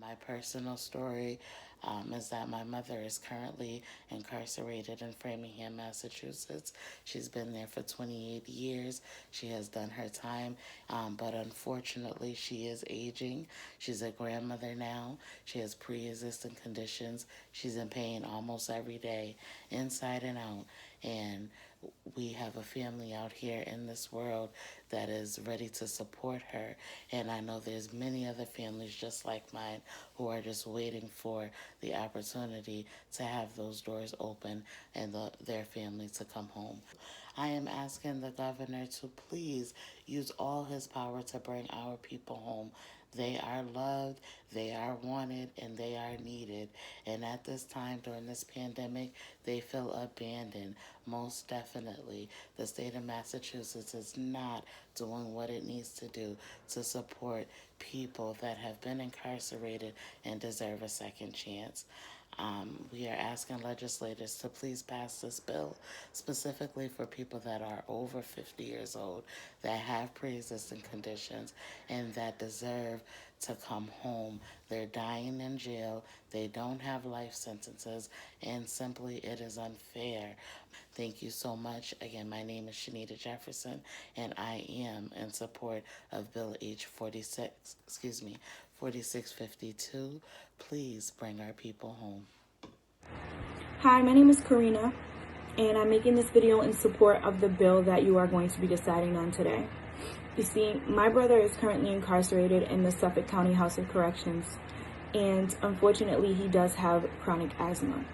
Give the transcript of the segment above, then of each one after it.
My personal story is that my mother is currently incarcerated in Framingham, Massachusetts. She's been there for 28 years. She has done her time, but unfortunately, she is aging. She's a grandmother now. She has pre existing conditions. She's in pain almost every day, inside and out. And we have a family out here in this world that is ready to support her. And I know there's many other families just like mine who are just waiting for the opportunity to have those doors open and their family to come home. I am asking the governor to please use all his power to bring our people home. They are loved, they are wanted, and they are needed. And at this time during this pandemic, they feel abandoned. Most definitely, the state of Massachusetts is not doing what it needs to do to support people that have been incarcerated and deserve a second chance. We are asking legislators to please pass this bill specifically for people that are over 50 years old, that have pre-existing conditions, and that deserve to come home. They're dying in jail. They don't have life sentences, and simply it is unfair. Thank you so much. Again, my name is Shanita Jefferson, and I am in support of Bill H4652. Please bring our people home. Hi, my name is CORINA, and I'm making this video in support of the bill that you are going to be deciding on today. You see, my brother is currently incarcerated in the Suffolk County House of Corrections, and unfortunately he does have chronic asthma.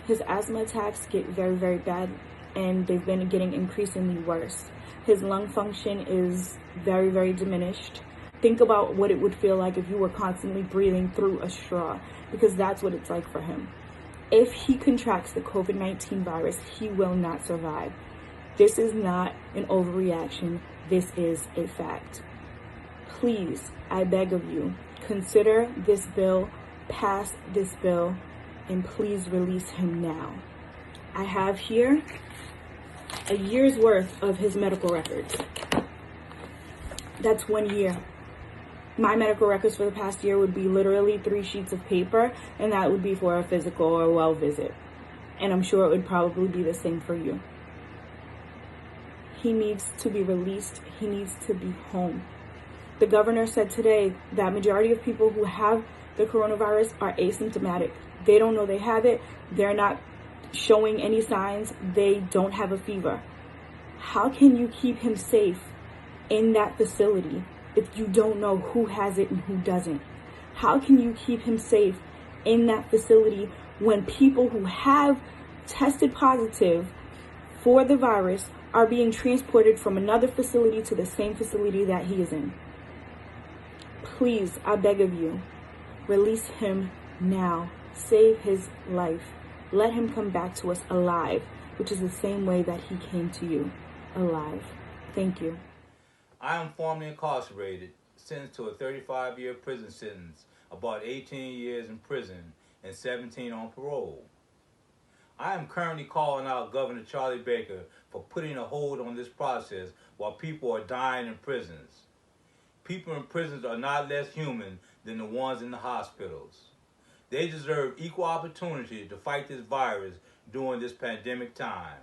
His asthma attacks get very, very bad, and they've been getting increasingly worse. His lung function is very, very diminished. Think about what it would feel like if you were constantly breathing through a straw, because that's what it's like for him. If he contracts the COVID-19 virus, he will not survive. This is not an overreaction. This is a fact. Please, I beg of you, consider this bill, pass this bill, and please release him now. I have here a year's worth of his medical records. That's 1 year. My medical records for the past year would be literally 3 sheets of paper, and that would be for a physical or well visit. And I'm sure it would probably be the same for you. He needs to be released. He needs to be home. The governor said today that majority of people who have the coronavirus are asymptomatic. They don't know they have it. They're not showing any signs. They don't have a fever. How can you keep him safe in that facility if you don't know who has it and who doesn't? How can you keep him safe in that facility when people who have tested positive for the virus are being transported from another facility to the same facility that he is in? Please, I beg of you, release him now. Save his life. Let him come back to us alive, which is the same way that he came to you, alive. Thank you. I am formerly incarcerated, sentenced to a 35-year prison sentence, about 18 years in prison, and 17 on parole. I am currently calling out Governor Charlie Baker for putting a hold on this process while people are dying in prisons. People in prisons are not less human than the ones in the hospitals. They deserve equal opportunity to fight this virus during this pandemic time.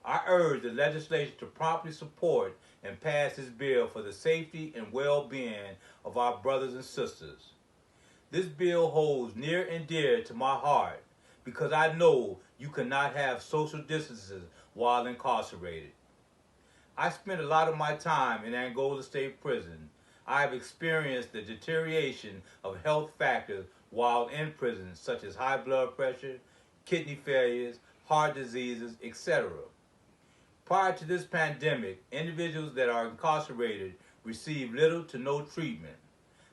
I urge the legislature to promptly support and pass this bill for the safety and well-being of our brothers and sisters. This bill holds near and dear to my heart because I know you cannot have social distances while incarcerated. I spent a lot of my time in Angola State Prison. I have experienced the deterioration of health factors while in prison, such as high blood pressure, kidney failures, heart diseases, etc. Prior to this pandemic, individuals that are incarcerated receive little to no treatment.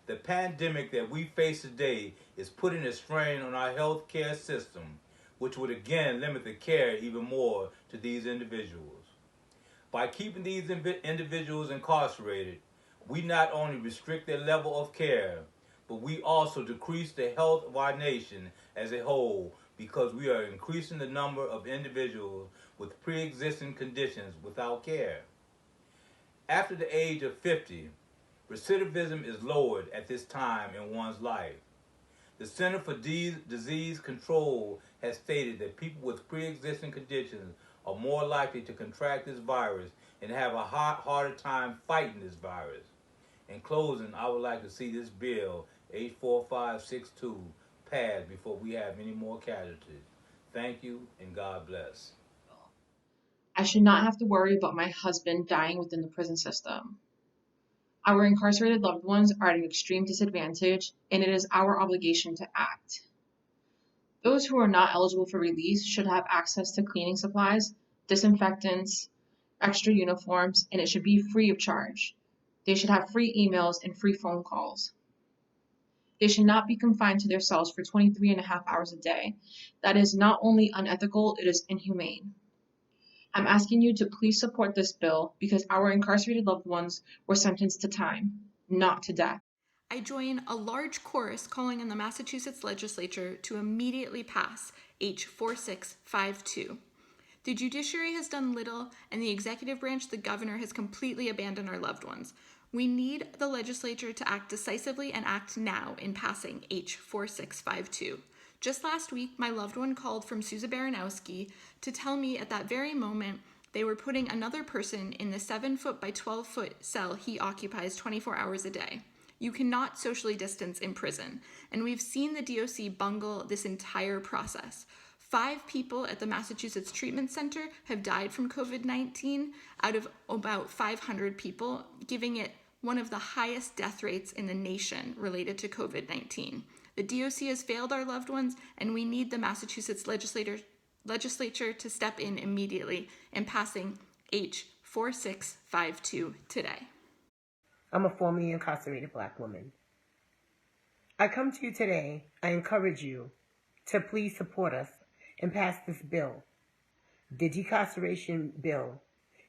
The pandemic that we face today is putting a strain on our health care system, which would again limit the care even more to these individuals. By keeping these individuals incarcerated, we not only restrict their level of care, but we also decrease the health of our nation as a whole because we are increasing the number of individuals with pre-existing conditions without care. After the age of 50, recidivism is lowered at this time in one's life. The Center for Disease Control has stated that people with pre-existing conditions are more likely to contract this virus and have a harder time fighting this virus. In closing, I would like to see this bill, H4562, passed before we have any more casualties. Thank you, and God bless. I should not have to worry about my husband dying within the prison system. Our incarcerated loved ones are at an extreme disadvantage, and it is our obligation to act. Those who are not eligible for release should have access to cleaning supplies, disinfectants, extra uniforms, and it should be free of charge. They should have free emails and free phone calls. They should not be confined to their cells for 23 and a half hours a day. That is not only unethical, it is inhumane. I'm asking you to please support this bill because our incarcerated loved ones were sentenced to time, not to death. I join a large chorus calling on the Massachusetts legislature to immediately pass H4652. The judiciary has done little, and the executive branch, the governor, has completely abandoned our loved ones. We need the legislature to act decisively and act now in passing H4652. Just last week, my loved one called from Susa Baranowski to tell me at that very moment they were putting another person in the 7-foot by 12-foot cell he occupies 24 hours a day. You cannot socially distance in prison, and we've seen the DOC bungle this entire process. 5 people at the Massachusetts Treatment Center have died from COVID-19 out of about 500 people, giving it one of the highest death rates in the nation related to COVID-19. The DOC has failed our loved ones, and we need the Massachusetts legislature to step in immediately in passing H4652 today. I'm a formerly incarcerated Black woman. I come to you today, I encourage you to please support us and pass this bill, the Decarceration Bill,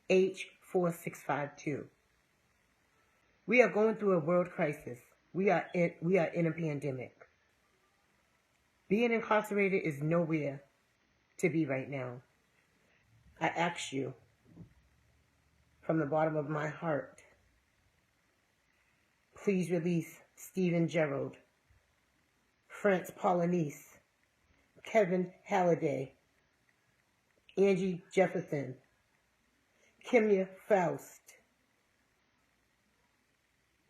H4652. We are going through a world crisis. We are in a pandemic. Being incarcerated is nowhere to be right now. I ask you from the bottom of my heart, please release Stephen Gerald, France Polynice, Kevin Halliday, Angie Jefferson, Kimya Faust.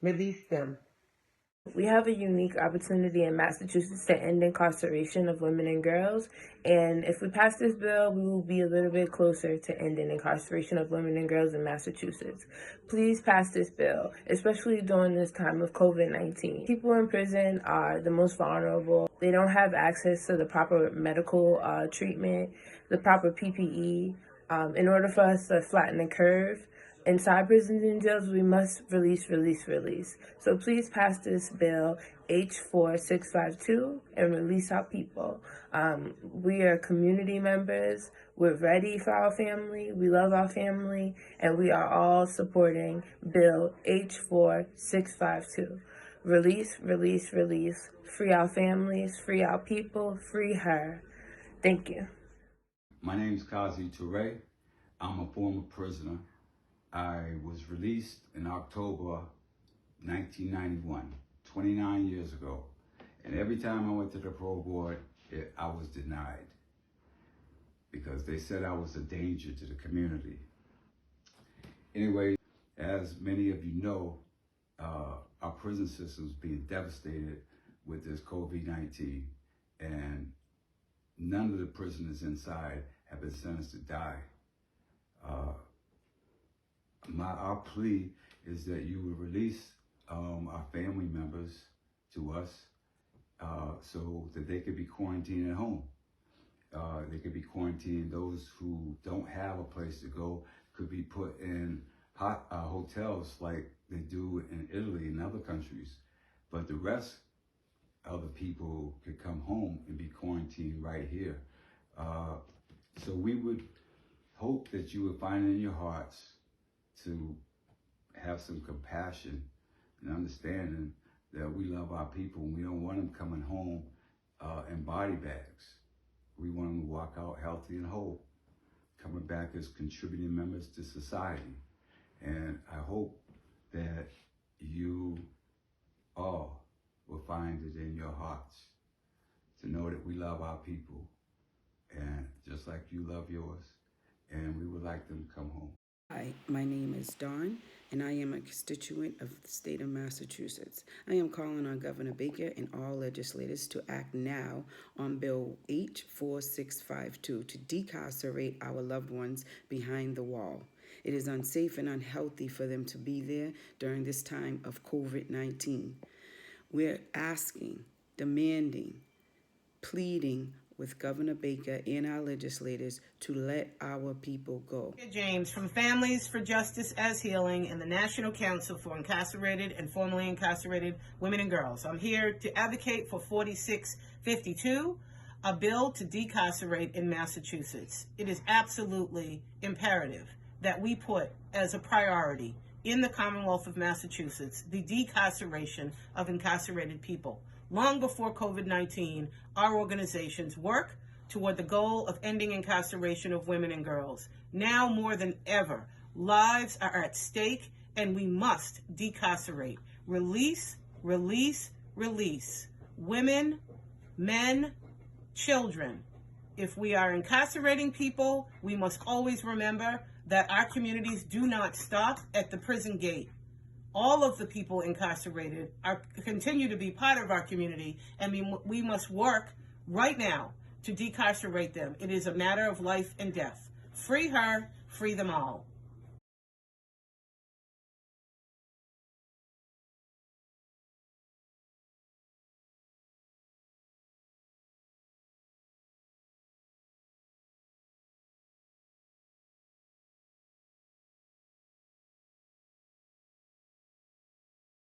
Release them. We have a unique opportunity in Massachusetts to end incarceration of women and girls, and if we pass this bill, we will be a little bit closer to ending incarceration of women and girls in Massachusetts. Please pass this bill, especially during this time of COVID-19. People in prison are the most vulnerable. They don't have access to the proper medical treatment, the proper PPE. In order for us to flatten the curve, inside prisons and jails, we must release. So please pass this bill, H4652, and release our people. We are community members. We're ready for our family. We love our family. And we are all supporting Bill H4652. Release. Free our families, free our people, free her. Thank you. My name is Kazi Toure. I'm a former prisoner. I was released in October 1991, 29 years ago. And every time I went to the parole board, I was denied because they said I was a danger to the community. Anyway, as many of you know, our prison system is being devastated with this COVID-19, and none of the prisoners inside have been sentenced to die. Our plea is that you would release our family members to us so that they could be quarantined at home. They could be quarantined. Those who don't have a place to go could be put in hotels like they do in Italy and other countries. But the rest of the people could come home and be quarantined right here. So we would hope that you would find in your hearts to have some compassion and understanding that we love our people and we don't want them coming home in body bags. We want them to walk out healthy and whole, coming back as contributing members to society. And I hope that you all will find it in your hearts to know that we love our people, and just like you love yours, and we would like them to come home. Hi, my name is Dawn, and I am a constituent of the state of Massachusetts. I am calling on Governor Baker and all legislators to act now on Bill H4652 to decarcerate our loved ones behind the wall. It is unsafe and unhealthy for them to be there during this time of COVID-19. We're asking, demanding, pleading with Governor Baker and our legislators to let our people go. James from Families for Justice as Healing and the National Council for Incarcerated and Formerly Incarcerated Women and Girls. I'm here to advocate for 4652, a bill to decarcerate in Massachusetts. It is absolutely imperative that we put as a priority in the Commonwealth of Massachusetts the decarceration of incarcerated people. Long before COVID-19, our organizations work toward the goal of ending incarceration of women and girls. Now more than ever, lives are at stake and we must decarcerate. Release, release, release. Women, men, children. If we are incarcerating people, we must always remember that our communities do not stop at the prison gate. All of the people incarcerated continue to be part of our community, and we must work right now to decarcerate them. It is a matter of life and death. Free her, free them all.